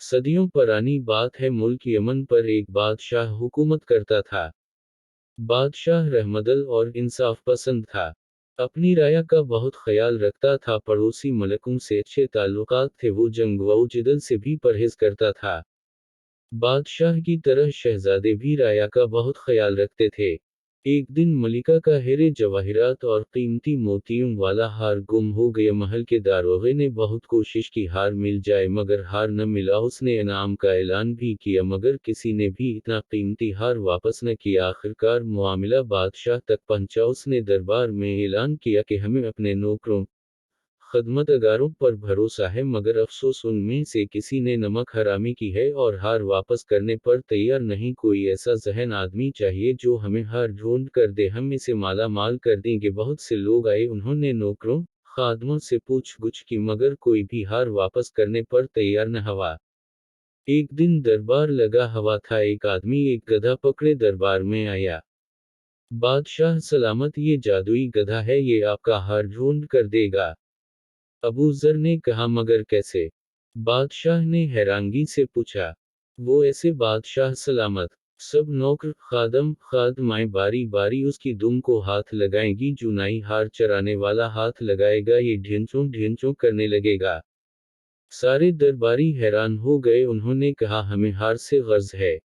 सदियों पुरानी बात है, मुल्क यमन पर एक बादशाह हुकूमत करता था। बादशाह रहमदल और इंसाफ पसंद था। अपनी राया का बहुत ख्याल रखता था, पड़ोसी मलकों से अच्छे ताल्लुकात थे, वो जंग व जिदल से भी परहेज करता था। बादशाह की तरह शहजादे भी राया का बहुत ख्याल रखते थे। एक दिन मलिका का हीरे जवाहिरात और कीमती मोतियों वाला हार गुम हो गया। महल के दारोगे ने बहुत कोशिश की हार मिल जाए, मगर हार न मिला। उसने इनाम का ऐलान भी किया, मगर किसी ने भी इतना कीमती हार वापस न किया। आखिरकार मामला बादशाह तक पहुंचा। उसने दरबार में ऐलान किया कि हमें अपने नौकरों खदमतगारों पर भरोसा है, मगर अफसोस उनमें से किसी ने नमक हरामी की है और हार वापस करने पर तैयार नहीं। कोई ऐसा ज़हन आदमी चाहिए जो हमें हार ढूंढ कर दे, हम इसे माला माल कर देंगे। बहुत से लोग आए, उन्होंने नौकरों खादमों से पूछ-गुछ की, मगर कोई भी हार वापस करने पर तैयार न हुआ। एक दिन दरबार लगा हुआ था। एक आदमी एक गधा पकड़े दरबार में आया। बादशाह सलामत, ये जादुई गधा है, ये आपका हार ढूंढ कर देगा। अबू ज़र ने कहा, मगर कैसे? बादशाह ने हैरानगी से पूछा। वो ऐसे बादशाह सलामत। सब नौकर खादमाएं बारी बारी उसकी दुम को हाथ लगाएंगी। जुनाई हार चराने वाला हाथ लगाएगा, ये ढिंचों ढिंचों करने लगेगा। सारे दरबारी हैरान हो गए। उन्होंने कहा, हमें हार से गर्ज है।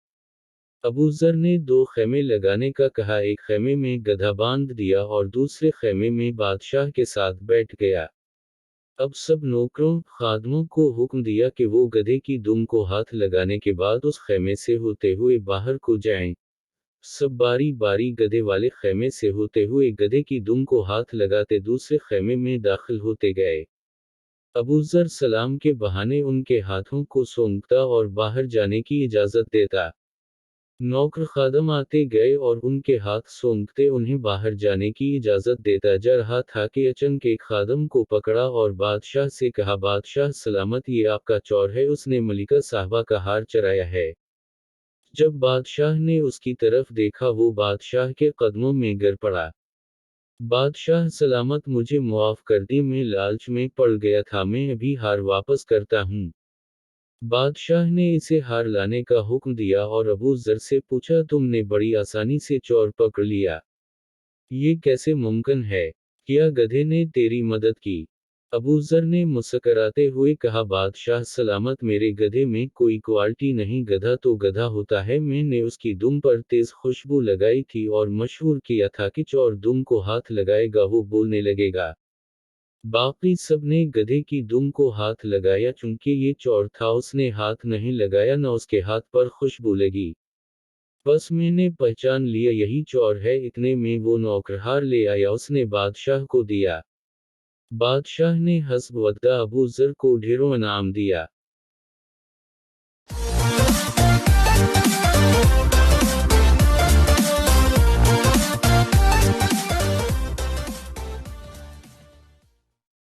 अबू ज़र ने दो खेमे लगाने का कहा। एक खेमे में गधा बांध दिया और दूसरे खेमे में बादशाह के साथ बैठ गया। अब सब नौकरों खादमों को हुक्म दिया कि वो गधे की दुम को हाथ लगाने के बाद उस खेमे से होते हुए बाहर को जाएं। सब बारी बारी गधे वाले खेमे से होते हुए गधे की दुम को हाथ लगाते दूसरे खेमे में दाखिल होते गए। अबू ज़र सलाम के बहाने उनके हाथों को सूंघता और बाहर जाने की इजाज़त देता। नौकर खादम आते गए और उनके हाथ सूंघते उन्हें बाहर जाने की इजाज़त देता जा रहा था कि अचानक एक खादम को पकड़ा और बादशाह से कहा, बादशाह सलामत, ये आपका चोर है, उसने मलिका साहबा का हार चराया है। जब बादशाह ने उसकी तरफ देखा, वो बादशाह के कदमों में गिर पड़ा। बादशाह सलामत, मुझे मुआफ़ कर दी, मैं लालच में पड़ गया था, मैं अभी हार वापस करता हूँ। बादशाह ने इसे हार लाने का हुक्म दिया और अबू ज़र से पूछा, तुमने बड़ी आसानी से चोर पकड़ लिया। ये कैसे मुमकिन है? क्या गधे ने तेरी मदद की? अबू ज़र ने मुस्कुराते हुए कहा, बादशाह सलामत, मेरे गधे में कोई क्वालिटी नहीं, गधा तो गधा होता है। मैंने उसकी दुम पर तेज खुशबू लगाई थी और मशहूर किया था कि चोर दुम को हाथ लगाएगा वो बोलने लगेगा। बाकी सब ने गधे की दुम को हाथ लगाया, चूंकि ये चोर था उसने हाथ नहीं लगाया, न उसके हाथ पर खुशबू लगी। बस मैंने पहचान लिया, यही चोर है। इतने में वो नौकरहार ले आया, उसने बादशाह को दिया। बादशाह ने हस्ब वद्दा अबू ज़र को ढेरों इनाम दिया।